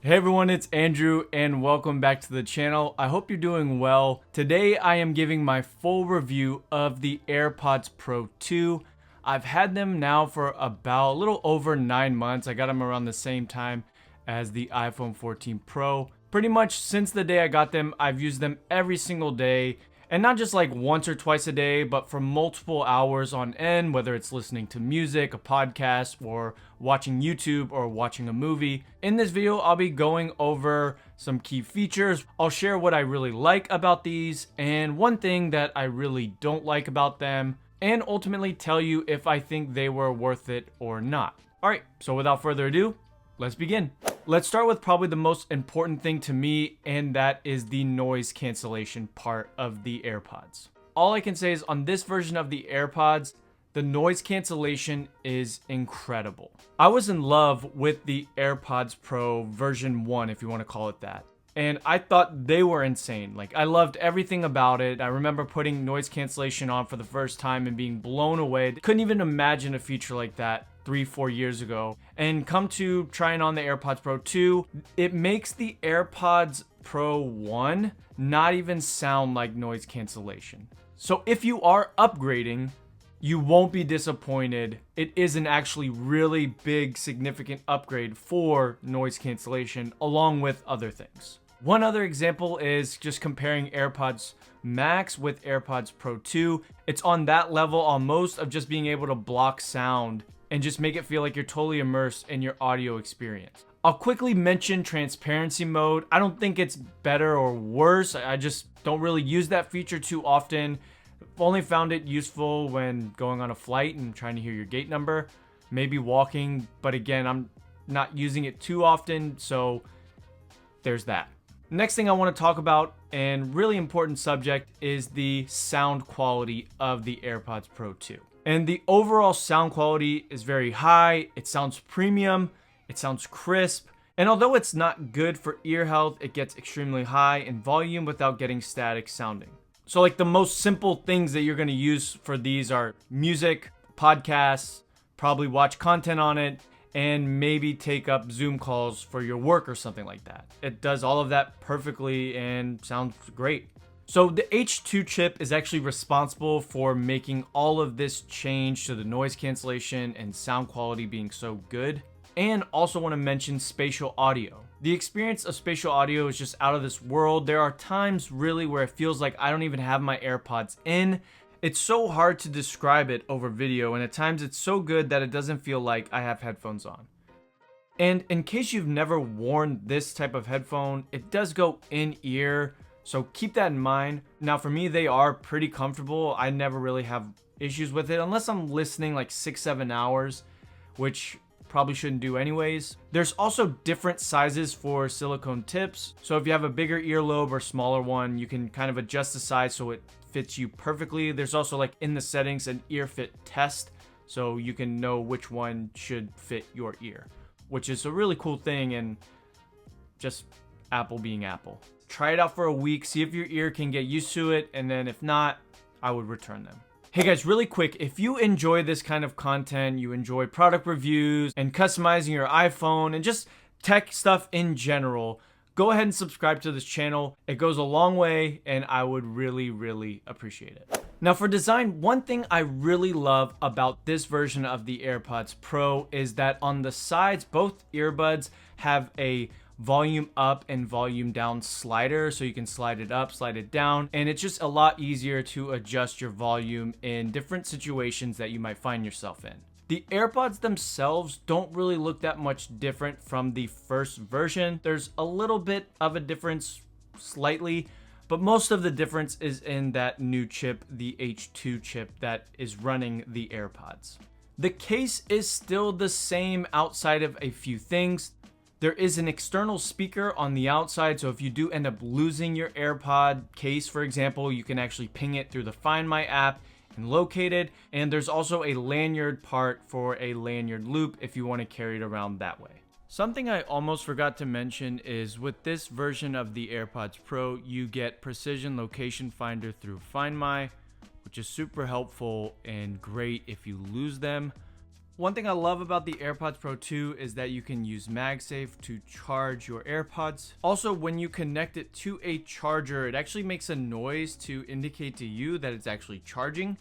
Hey everyone, it's Andrew and welcome back to the channel. I hope you're doing well. Today I am giving my full review of the AirPods Pro 2. I've had them now for about a little over 9 months. I got them around the same time as the iPhone 14 Pro. Pretty much since the day I got them, I've used them every single day. And not just like once or twice a day, but for multiple hours on end, whether it's listening to music, a podcast, or watching YouTube or watching a movie. In this video, I'll be going over some key features. I'll share what I really like about these and one thing that I really don't like about them, and ultimately tell you if I think they were worth it or not. All right, so without further ado, let's begin. Let's start with probably the most important thing to me, and that is the noise cancellation part of the AirPods. All I can say is on this version of the AirPods, the noise cancellation is incredible. I was in love with the AirPods Pro version 1, if you want to call it that. And I thought they were insane. Like, I loved everything about it. I remember putting noise cancellation on for the first time and being blown away. Couldn't even imagine a feature like that 3-4 years ago. And come to trying on the AirPods Pro 2, it makes the AirPods Pro 1 not even sound like noise cancellation. So if you are upgrading, you won't be disappointed. It is an actually really big, significant upgrade for noise cancellation along with other things. One other example is just comparing AirPods Max with AirPods Pro 2. It's on that level almost of just being able to block sound and just make it feel like you're totally immersed in your audio experience. I'll quickly mention transparency mode. I don't think it's better or worse. I just don't really use that feature too often. I've only found it useful when going on a flight and trying to hear your gate number, maybe walking, but again, I'm not using it too often, so there's that. Next thing I want to talk about, and really important subject, is the sound quality of the AirPods Pro 2. And the overall sound quality is very high. It sounds premium, it sounds crisp, and although it's not good for ear health, it gets extremely high in volume without getting static sounding. So like the most simple things that you're going to use for these are music, podcasts, probably watch content on it, and maybe take up Zoom calls for your work or something like that. It does all of that perfectly and sounds great. So the H2 chip is actually responsible for making all of this change to the noise cancellation and sound quality being so good. And also want to mention spatial audio. The experience of spatial audio is just out of this world. There are times really where it feels like I don't even have my AirPods in. It's so hard to describe it over video, and at times it's so good that it doesn't feel like I have headphones on. And in case you've never worn this type of headphone, it does go in ear, so keep that in mind. Now for me, they are pretty comfortable. I never really have issues with it unless I'm listening like 6-7 hours, which probably shouldn't do anyways. There's also different sizes for silicone tips. So if you have a bigger earlobe or smaller one, you can kind of adjust the size so it fits you perfectly. There's also like in the settings an ear fit test, so you can know which one should fit your ear, which is a really cool thing, and just Apple being Apple. Try it out for a week, see if your ear can get used to it, and then if not, I would return them. Hey guys, really quick, if you enjoy this kind of content, you enjoy product reviews and customizing your iPhone and just tech stuff in general, go ahead and subscribe to this channel. It goes a long way and I would really appreciate it. Now for design, one thing I really love about this version of the AirPods Pro is that on the sides, both earbuds have a volume up and volume down slider, so you can slide it up, slide it down, and it's just a lot easier to adjust your volume in different situations that you might find yourself in. The AirPods themselves don't really look that much different from the first version. There's a little bit of a difference, slightly, but most of the difference is in that new chip, the H2 chip that is running the AirPods. The case is still the same outside of a few things. There is an external speaker on the outside, so if you do end up losing your AirPod case, for example, you can actually ping it through the Find My app and locate it. And there's also a lanyard part for a lanyard loop if you want to carry it around that way. Something I almost forgot to mention is with this version of the AirPods Pro, you get Precision Location Finder through Find My, which is super helpful and great if you lose them. One thing I love about the AirPods Pro 2 is that you can use MagSafe to charge your AirPods. Also, when you connect it to a charger, it actually makes a noise to indicate to you that it's actually charging.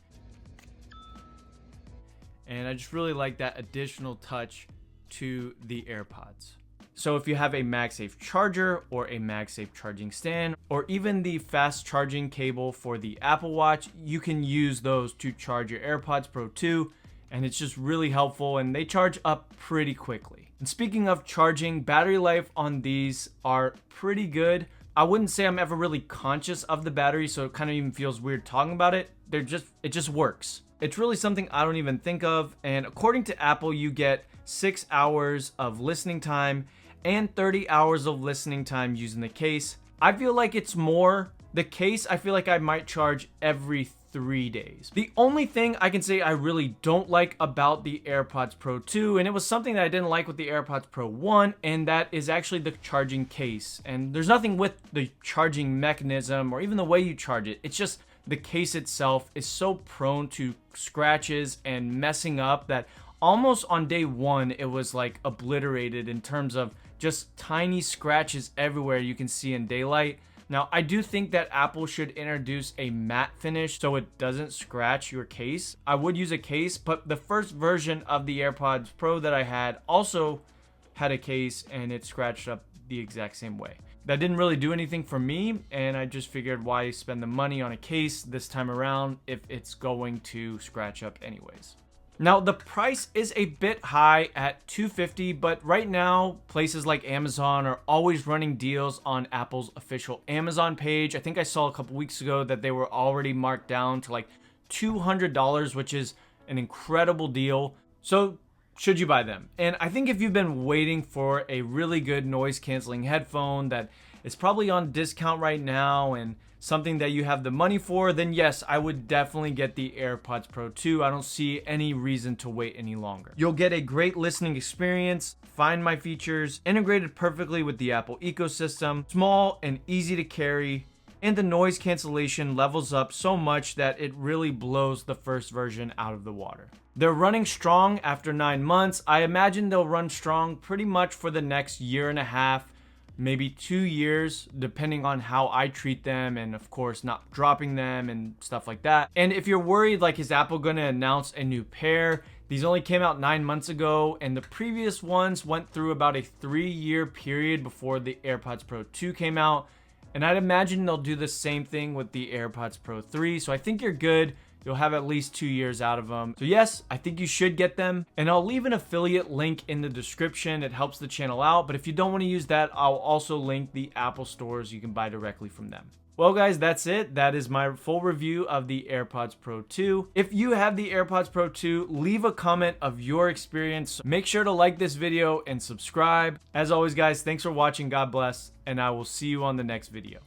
And I just really like that additional touch to the AirPods. So if you have a MagSafe charger or a MagSafe charging stand, or even the fast charging cable for the Apple Watch, you can use those to charge your AirPods Pro 2. And it's just really helpful, and they charge up pretty quickly. And speaking of charging, battery life on these are pretty good. I wouldn't say I'm ever really conscious of the battery, so it kind of even feels weird talking about it. It just works. It's really something I don't even think of. And according to Apple, you get 6 hours of listening time and 30 hours of listening time using the case. I feel like it's more. The case, I feel like I might charge every 3 days. The only thing I can say I really don't like about the AirPods Pro 2, and it was something that I didn't like with the AirPods Pro 1, and that is actually the charging case. And there's nothing with the charging mechanism or even the way you charge it. It's just the case itself is so prone to scratches and messing up that almost on day one, it was like obliterated in terms of just tiny scratches everywhere you can see in daylight. Now, I do think that Apple should introduce a matte finish so it doesn't scratch your case. I would use a case, but the first version of the AirPods Pro that I had also had a case and it scratched up the exact same way. That didn't really do anything for me, and I just figured why spend the money on a case this time around if it's going to scratch up anyways. Now, the price is a bit high at $250, but right now, places like Amazon are always running deals on Apple's official Amazon page. I think I saw a couple weeks ago that they were already marked down to like $200, which is an incredible deal. So, should you buy them? And I think if you've been waiting for a really good noise canceling headphone that is probably on discount right now and something that you have the money for, then yes, I would definitely get the AirPods Pro 2. I don't see any reason to wait any longer. You'll get a great listening experience, Find My features, integrated perfectly with the Apple ecosystem, small and easy to carry, and the noise cancellation levels up so much that it really blows the first version out of the water. They're running strong after 9 months. I imagine they'll run strong pretty much for the next year and a half, maybe 2 years, depending on how I treat them and of course not dropping them and stuff like that. And if you're worried, like, is Apple going to announce a new pair? These only came out 9 months ago, and the previous ones went through about a 3-year period before the AirPods Pro 2 came out. And I'd imagine they'll do the same thing with the AirPods Pro 3. So I think you're good. You'll have at least 2 years out of them. So yes, I think you should get them. And I'll leave an affiliate link in the description. It helps the channel out. But if you don't want to use that, I'll also link the Apple stores. You can buy directly from them. Well, guys, that's it. That is my full review of the AirPods Pro 2. If you have the AirPods Pro 2, leave a comment of your experience. Make sure to like this video and subscribe. As always, guys, thanks for watching. God bless. And I will see you on the next video.